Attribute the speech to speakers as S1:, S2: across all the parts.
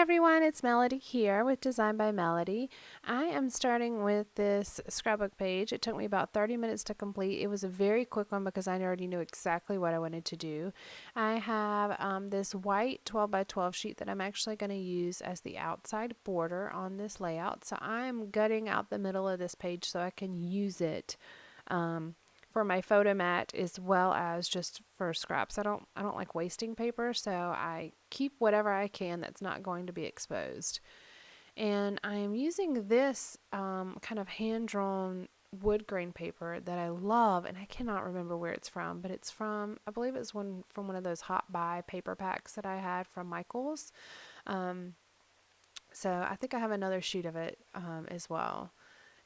S1: everyone, it's Melody here with Design by Melody. I am starting with this scrapbook page. It took me about 30 minutes to complete. It was a very quick one because I already knew exactly what I wanted to do. I have this white 12 by 12 sheet that I'm actually going to use as the outside border on this layout. So I'm gutting out the middle of this page so I can use it for my photo mat as well as just for scraps. I don't like wasting paper, so I keep whatever I can that's not going to be exposed. And I am using this kind of hand-drawn wood grain paper that I love, and I cannot remember where it's from, but it's from, I believe it's from one of those hot buy paper packs that I had from Michael's. So I think I have another sheet of it as well.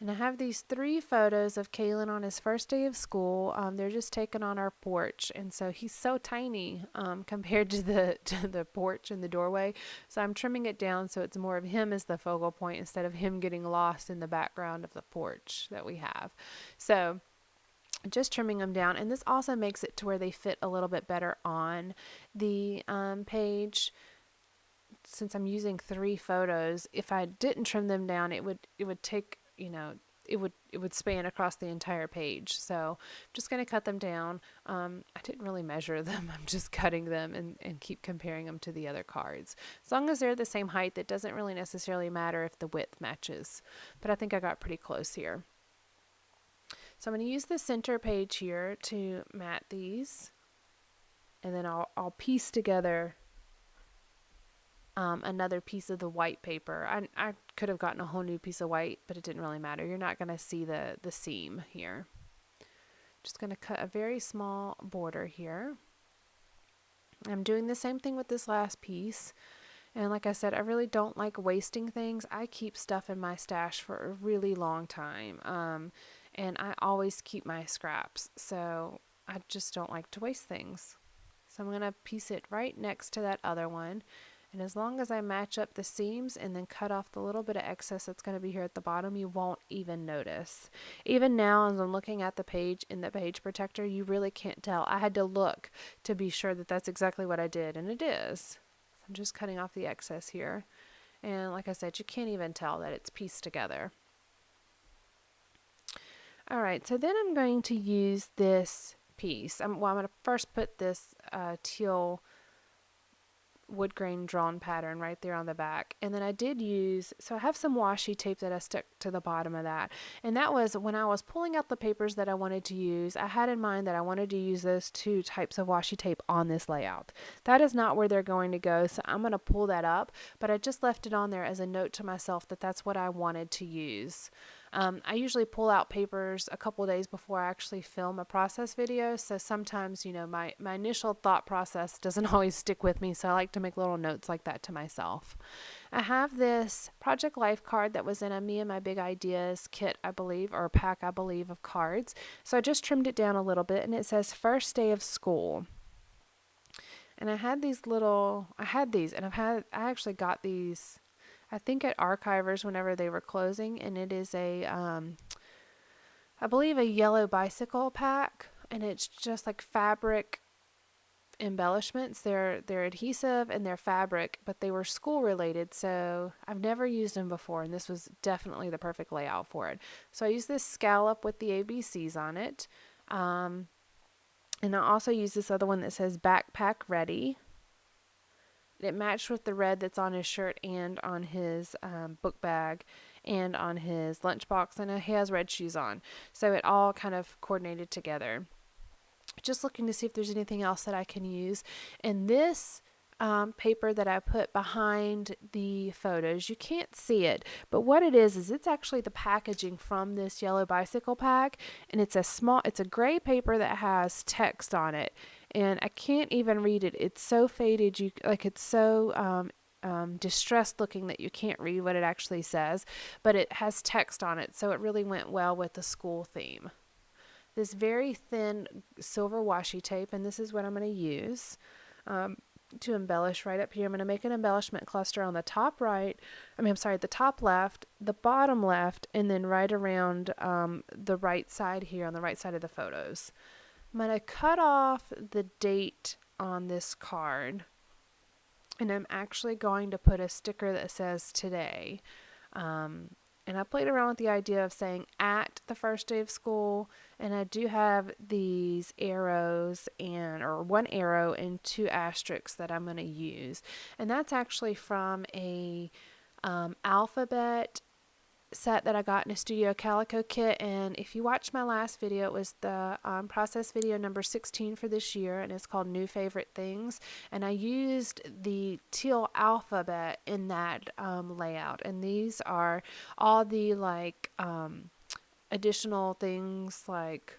S1: And I have these 3 photos of Calen on his first day of school. They're just taken on our porch, and so he's so tiny compared to the porch and the doorway. So I'm trimming it down so it's more of him as the focal point instead of him getting lost in the background of the porch that we have. So just trimming them down, and this also makes it to where they fit a little bit better on the page. Since I'm using 3 photos, if I didn't trim them down, it would take, it would span across the entire page. So I'm just going to cut them down. I didn't really measure them. I'm just cutting them and keep comparing them to the other cards. As long as they're the same height, it doesn't really necessarily matter if the width matches. But I think I got pretty close here. So I'm going to use the center page here to mat these. And then I'll piece together another piece of the white paper. I could have gotten a whole new piece of white, but it didn't really matter. You're not going to see the seam here. Just going to cut a very small border here. I'm doing the same thing with this last piece. And like I said, I really don't like wasting things. I keep stuff in my stash for a really long time. And I always keep my scraps. So I just don't like to waste things. So I'm going to piece it right next to that other one. And as long as I match up the seams and then cut off the little bit of excess that's going to be here at the bottom, you won't even notice. Even now, as I'm looking at the page in the page protector, you really can't tell. I had to look to be sure that that's exactly what I did, and it is. I'm just cutting off the excess here. And like I said, you can't even tell that it's pieced together. Alright, so then I'm going to use this piece. I'm going to first put this teal wood grain drawn pattern right there on the back, and then I did use, so I have some washi tape that I stuck to the bottom of that, and that was when I was pulling out the papers that I wanted to use. I had in mind that I wanted to use those 2 types of washi tape on this layout. That is not where they're going to go, so I'm going to pull that up, but I just left it on there as a note to myself that that's what I wanted to use. I usually pull out papers a couple days before I actually film a process video, so sometimes, my initial thought process doesn't always stick with me, so I like to make little notes like that to myself. I have this Project Life card that was in a Me and My Big Ideas kit, I believe, or pack, I believe, of cards. So I just trimmed it down a little bit, and it says first day of school. And I had these, and I actually got these, I think at Archivers whenever they were closing, and it is a, I believe a yellow bicycle pack, and it's just like fabric embellishments. They're adhesive and they're fabric, but they were school related, so I've never used them before, and this was definitely the perfect layout for it. So I used this scallop with the ABCs on it, and I also use this other one that says backpack ready. It matched with the red that's on his shirt and on his book bag and on his lunchbox, and he has red shoes on. So it all kind of coordinated together. Just looking to see if there's anything else that I can use. And this paper that I put behind the photos, you can't see it, but what it is it's actually the packaging from this yellow bicycle pack, and it's a gray paper that has text on it, and I can't even read it. It's so faded, it's so distressed looking that you can't read what it actually says, but it has text on it, so it really went well with the school theme. This very thin silver washi tape, and this is what I'm going to use to embellish right up here. I'm going to make an embellishment cluster on the top the top left, the bottom left, and then right around the right side here, on the right side of the photos. I'm going to cut off the date on this card And I'm actually going to put a sticker that says today. Um, and I played around with the idea of saying at the first day of school, and I do have these arrows or one arrow and two asterisks that I'm going to use. And that's actually from a alphabet set that I got in a Studio Calico kit. And if you watched my last video, it was the process video number 16 for this year, and it's called New Favorite Things. And I used the teal alphabet in that layout. And these are all the additional things like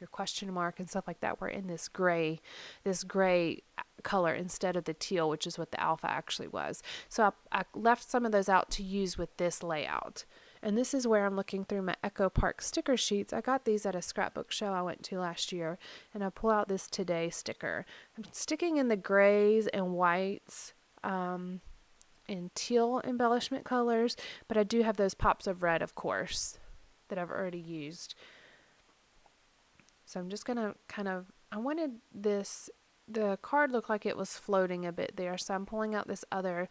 S1: your question mark and stuff like that were in this gray color instead of the teal, which is what the alpha actually was. So I left some of those out to use with this layout. And this is where I'm looking through my Echo Park sticker sheets. I got these at a scrapbook show I went to last year, and I pull out this today sticker. I'm sticking in the grays and whites and teal embellishment colors, but I do have those pops of red, of course, that I've already used. So I'm just going to I wanted the card looked like it was floating a bit there. So I'm pulling out this other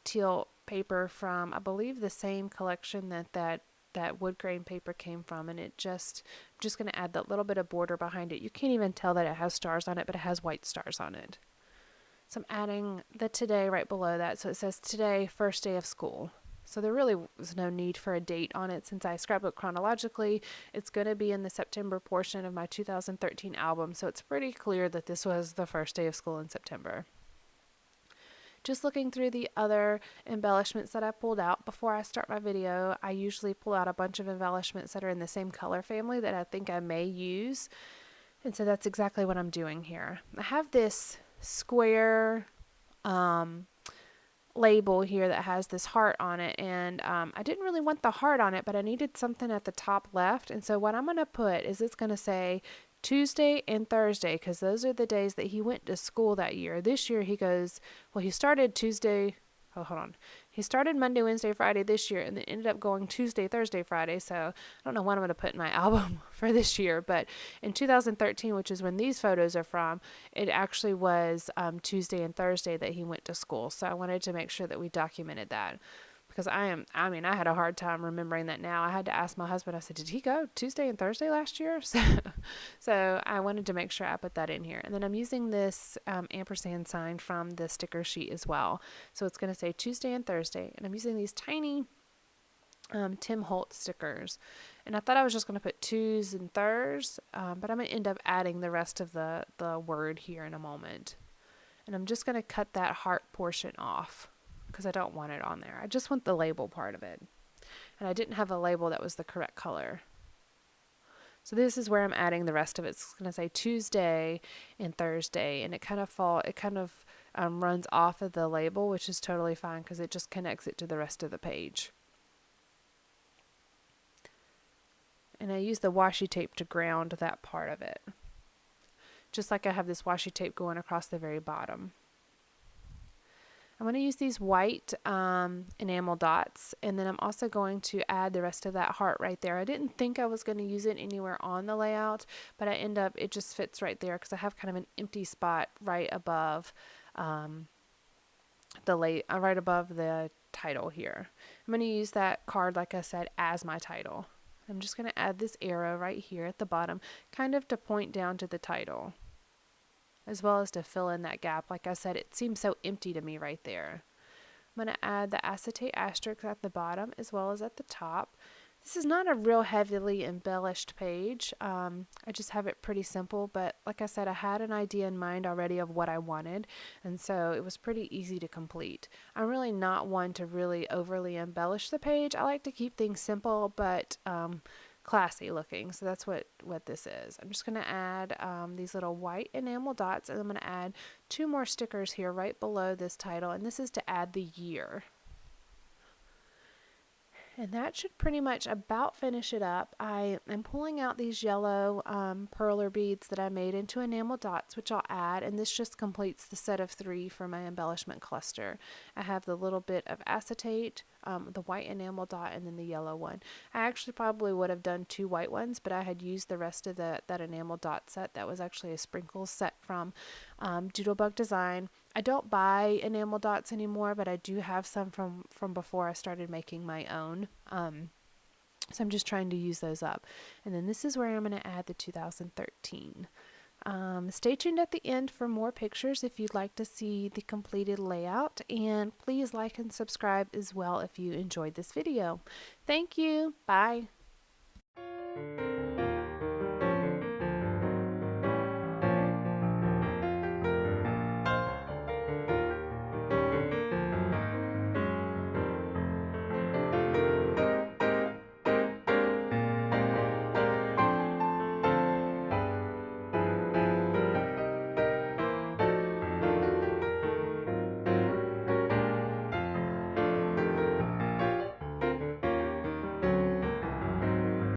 S1: teal paper from, I believe, the same collection that wood grain paper came from. And I'm just going to add that little bit of border behind it. You can't even tell that it has stars on it, but it has white stars on it. So I'm adding the today right below that. So it says today, first day of school. So there really was no need for a date on it since I scrapbook chronologically. It's going to be in the September portion of my 2013 album, so it's pretty clear that this was the first day of school in September. Just looking through the other embellishments that I pulled out before I start my video, I usually pull out a bunch of embellishments that are in the same color family that I think I may use. And so that's exactly what I'm doing here. I have this square label here that has this heart on it, and I didn't really want the heart on it, but I needed something at the top left. And so what I'm going to put is it's going to say Tuesday and Thursday, because those are the days that he went to school that year. This year he started Tuesday. Oh, hold on. He started Monday, Wednesday, Friday this year, and then ended up going Tuesday, Thursday, Friday. So I don't know what I'm going to put in my album for this year, but in 2013, which is when these photos are from, it actually was Tuesday and Thursday that he went to school. So I wanted to make sure that we documented that, because I had a hard time remembering that now. I had to ask my husband. I said, did he go Tuesday and Thursday last year? So I wanted to make sure I put that in here. And then I'm using this ampersand sign from the sticker sheet as well. So it's going to say Tuesday and Thursday. And I'm using these tiny Tim Holtz stickers. And I thought I was just going to put twos and thurs, but I'm going to end up adding the rest of the word here in a moment. And I'm just going to cut that heart portion off, because I don't want it on there. I just want the label part of it. And I didn't have a label that was the correct color. So this is where I'm adding the rest of it. It's going to say Tuesday and Thursday, and it kind of runs off of the label, which is totally fine because it just connects it to the rest of the page. And I use the washi tape to ground that part of it, just like I have this washi tape going across the very bottom. I'm going to use these white enamel dots, and then I'm also going to add the rest of that heart right there. I didn't think I was going to use it anywhere on the layout, but it just fits right there because I have kind of an empty spot right above right above the title here. I'm going to use that card, like I said, as my title. I'm just going to add this arrow right here at the bottom, kind of to point down to the title, as well as to fill in that gap. Like I said, it seems so empty to me right there. I'm going to add the acetate asterisk at the bottom as well as at the top. This is not a real heavily embellished page. I just have it pretty simple, but like I said, I had an idea in mind already of what I wanted, and so it was pretty easy to complete. I'm really not one to really overly embellish the page. I like to keep things simple, but classy looking. So that's what this is. I'm just going to add these little white enamel dots, and I'm going to add 2 more stickers here right below this title, and this is to add the year. And that should pretty much about finish it up. I am pulling out these yellow perler beads that I made into enamel dots, which I'll add, and this just completes the set of 3 for my embellishment cluster. I have the little bit of acetate, the white enamel dot, and then the yellow one. I actually probably would have done 2 white ones, but I had used the rest of that enamel dot set. That was actually a sprinkles set from Doodlebug Design. I don't buy enamel dots anymore, but I do have some from before I started making my own. So I'm just trying to use those up. And then this is where I'm going to add the 2013. Stay tuned at the end for more pictures if you'd like to see the completed layout, and please like and subscribe as well if you enjoyed this video. Thank you. Bye.